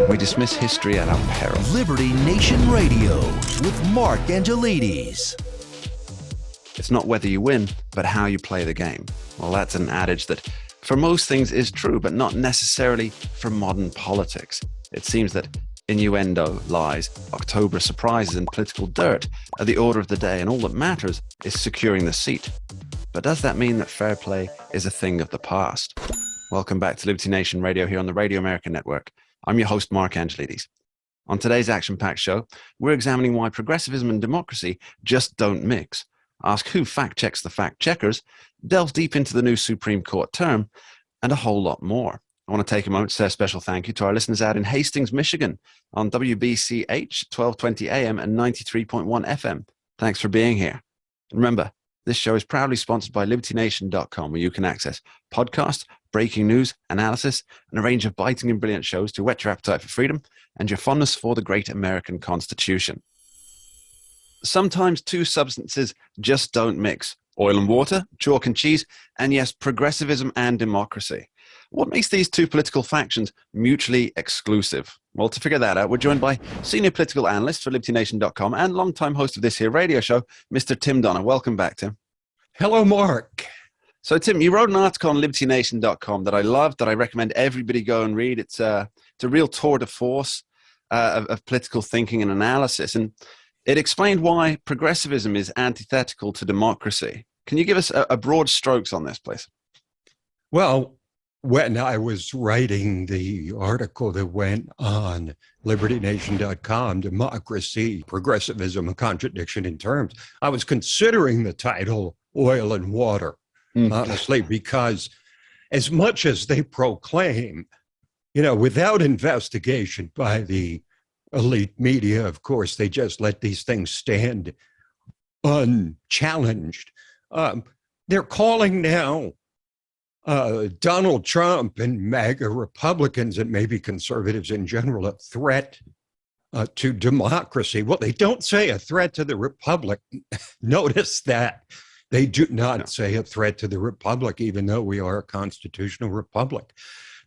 We dismiss history at our peril. Liberty Nation Radio with Mark Angelides. It's not whether you win, but how you play the game. Well, that's an adage that for most things is true, but not necessarily for modern politics. It seems that innuendo, lies, October surprises, and political dirt are the order of the day, and all that matters is securing the seat. But does that mean that fair play is a thing of the past? Welcome back to Liberty Nation Radio here on the Radio America Network. I'm your host, Mark Angelides. On today's action-packed show, we're examining why progressivism and democracy just don't mix, ask who fact-checks the fact-checkers, delve deep into the new Supreme Court term, and a whole lot more. I want to take a moment to say a special thank you to our listeners out in Hastings, Michigan, on WBCH 1220 AM and 93.1 FM. Thanks for being here. And remember, this show is proudly sponsored by LibertyNation.com, where you can access podcasts, breaking news, analysis, and a range of biting and brilliant shows to whet your appetite for freedom and your fondness for the great American Constitution. Sometimes two substances just don't mix. Oil and water, chalk and cheese, and yes, progressivism and democracy. What makes these two political factions mutually exclusive? Well, to figure that out, we're joined by senior political analyst for LibertyNation.com and longtime host of this here radio show, Mr. Tim Donner. Welcome back, Tim. Hello, Mark. So, Tim, you wrote an article on LibertyNation.com that I loved, that I recommend everybody go and read. It's a real tour de force of political thinking and analysis, and it explained why progressivism is antithetical to democracy. Can you give us a broad strokes on this, please? Well, when I was writing the article that went on LibertyNation.com, Democracy, Progressivism, a Contradiction in Terms, I was considering the title Oil and Water, honestly, because as much as they proclaim, without investigation by the elite media, of course, they just let these things stand unchallenged. They're calling now Donald Trump and MAGA Republicans and maybe conservatives in general a threat to democracy. Well, they don't say a threat to the republic. Notice that. They do not say a threat to the republic, even though we are a constitutional republic.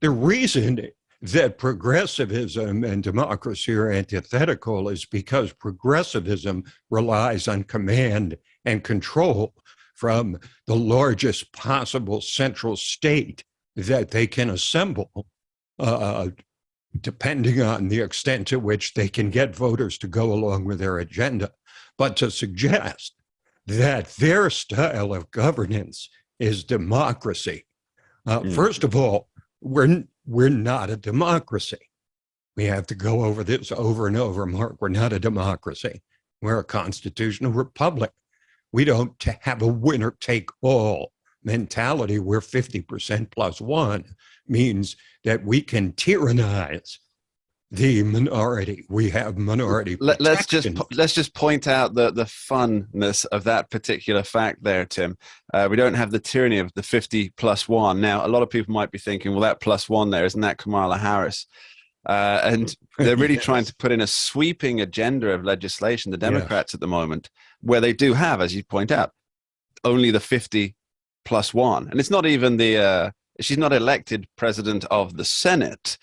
The reason that progressivism and democracy are antithetical is because progressivism relies on command and control from the largest possible central state that they can assemble, depending on the extent to which they can get voters to go along with their agenda. But to suggest that their style of governance is democracy, first of all, we're not a democracy. We have to go over this over and over, Mark. We're not a democracy. We're a constitutional republic. We don't have a winner-take-all mentality where 50% plus one means that we can tyrannize the minority. We have minority protection. Let's just point out the funness of that particular fact there, Tim. We don't have the tyranny of the 50 plus one. Now, a lot of people might be thinking, well, that plus one there, isn't that Kamala Harris? And they're really Yes. trying to put in a sweeping agenda of legislation, the Democrats at the moment, where they do have, as you point out, only the 50 plus one. And it's not even she's not elected president of the Senate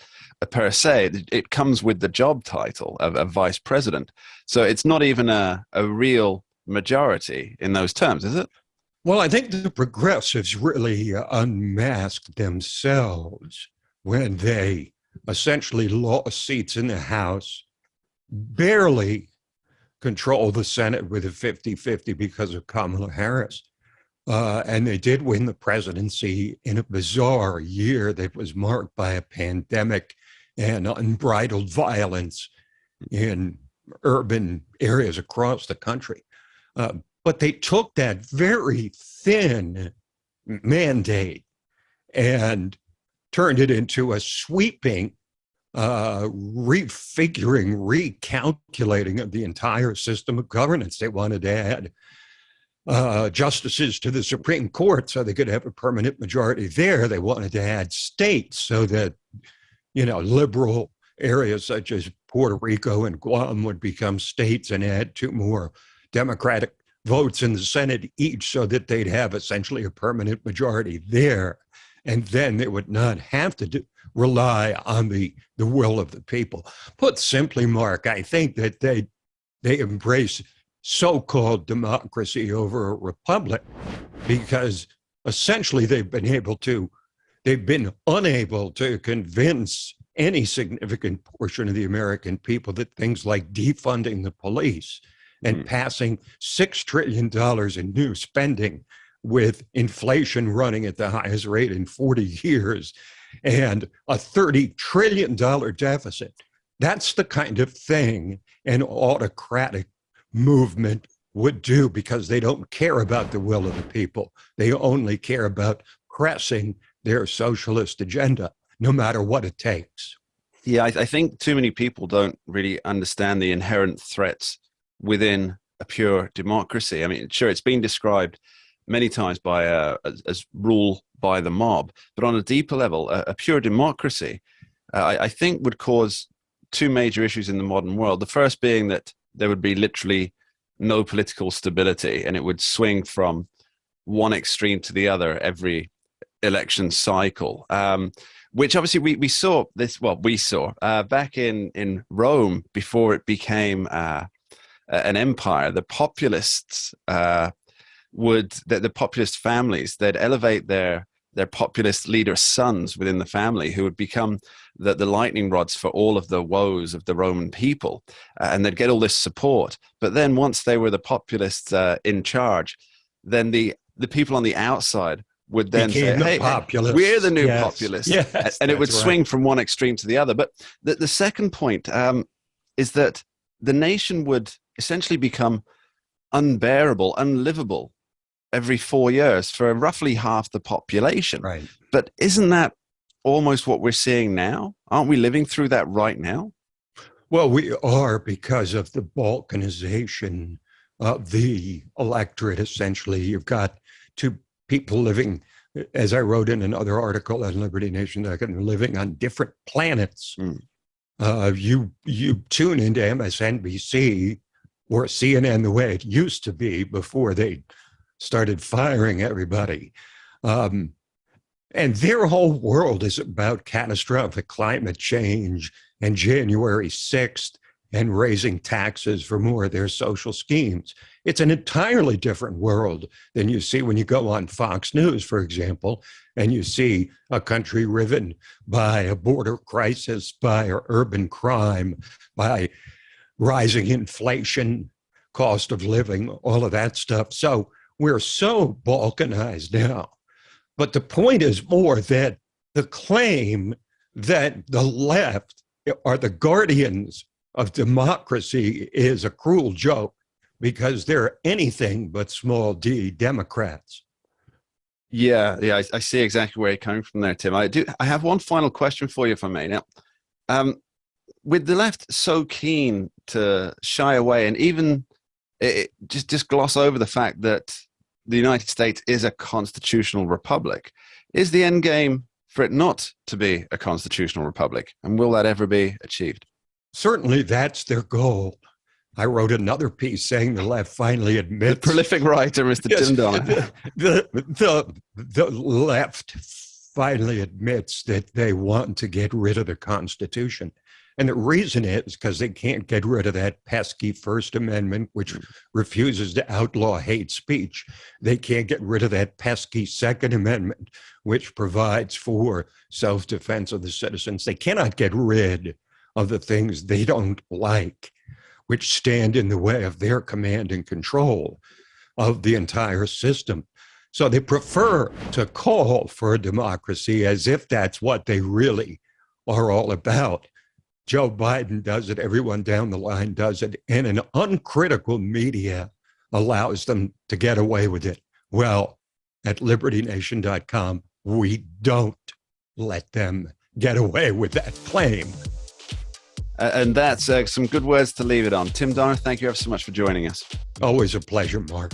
per se. It comes with the job title of vice president. So it's not even a real majority in those terms, is it? Well, I think the progressives really unmasked themselves when they essentially lost seats in the House, barely control the Senate with a 50-50 because of Kamala Harris. And they did win the presidency in a bizarre year that was marked by a pandemic and unbridled violence in urban areas across the country. But they took that very thin mandate and turned it into a sweeping refiguring, recalculating of the entire system of governance. They wanted to add justices to the Supreme Court so they could have a permanent majority there. They wanted to add states so that, liberal areas such as Puerto Rico and Guam would become states and add 2 more Democratic votes in the Senate each so that they'd have essentially a permanent majority there. And then they would not have to rely on the will of the people. Put simply, Mark, I think that they embrace so-called democracy over a republic because essentially they've been unable to convince any significant portion of the American people that things like defunding the police and passing $6 trillion in new spending with inflation running at the highest rate in 40 years and a $30 trillion deficit. That's the kind of thing an autocratic movement would do because they don't care about the will of the people. They only care about pressing their socialist agenda, no matter what it takes. Yeah, I think too many people don't really understand the inherent threats within a pure democracy. I mean, sure, it's been described many times as rule by the mob, but on a deeper level, a pure democracy, I think would cause two major issues in the modern world. The first being that there would be literally no political stability, and it would swing from one extreme to the other every election cycle, which obviously we saw this. Well, we saw back in Rome before it became an empire. The populists the populist families, they'd elevate their populist leaders' sons within the family, who would become the lightning rods for all of the woes of the Roman people, and they'd get all this support. But then once they were the populists in charge, then the people on the outside would then say, hey, we're the new populists. Yes, and it would swing from one extreme to the other. But the second point is that the nation would essentially become unbearable, unlivable every 4 years for roughly half the population. Right. But isn't that almost what we're seeing now? Aren't we living through that right now? Well, we are, because of the balkanization of the electorate. Essentially, you've got two people living, as I wrote in another article at Liberty Nation, living on different planets. You tune into MSNBC or CNN the way it used to be before they started firing everybody. And their whole world is about catastrophic climate change and January 6th and raising taxes for more of their social schemes. It's an entirely different world than you see when you go on Fox News, for example, and you see a country riven by a border crisis, by urban crime, by rising inflation, cost of living, all of that stuff. So we're so balkanized now. But the point is more that the claim that the left are the guardians of democracy is a cruel joke, because they're anything but small d Democrats. Yeah, I see exactly where you're coming from there, Tim. I have one final question for you, if I may. Now, with the left so keen to shy away and even just gloss over the fact that the United States is a constitutional republic, is the end game for it not to be a constitutional republic? And will that ever be achieved? Certainly, that's their goal. I wrote another piece saying the left finally admits... The prolific writer, Mr. Tim Donner. The left finally admits that they want to get rid of the Constitution. And the reason is because they can't get rid of that pesky First Amendment, which refuses to outlaw hate speech. They can't get rid of that pesky Second Amendment, which provides for self-defense of the citizens. They cannot get rid of the things they don't like, which stand in the way of their command and control of the entire system. So they prefer to call for a democracy as if that's what they really are all about. Joe Biden does it, everyone down the line does it, and an uncritical media allows them to get away with it. Well, at libertynation.com, we don't let them get away with that claim. And that's some good words to leave it on. Tim Donner, thank you ever so much for joining us. Always a pleasure, Mark.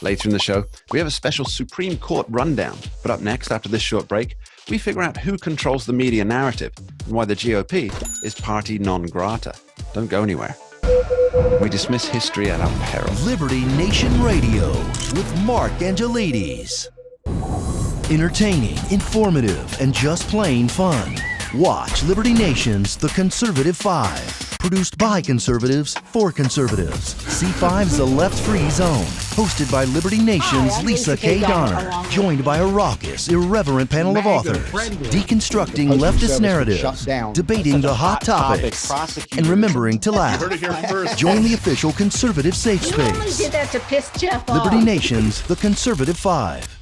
Later in the show, we have a special Supreme Court rundown. But up next, after this short break, we figure out who controls the media narrative and why the GOP is party non grata. Don't go anywhere. We dismiss history at our peril. Liberty Nation Radio with Mark Angelides. Entertaining, informative, and just plain fun. Watch Liberty Nation's The Conservative 5. Produced by conservatives for conservatives. C5's The Left Free Zone. Hosted by Liberty Nation's Lisa K. Donner. Joined by a raucous, irreverent panel of authors. Deconstructing leftist narratives. Debating the hot topics. And remembering to laugh. Join the official conservative safe You only space. did that to piss Jeff off. Liberty Nation's The Conservative 5.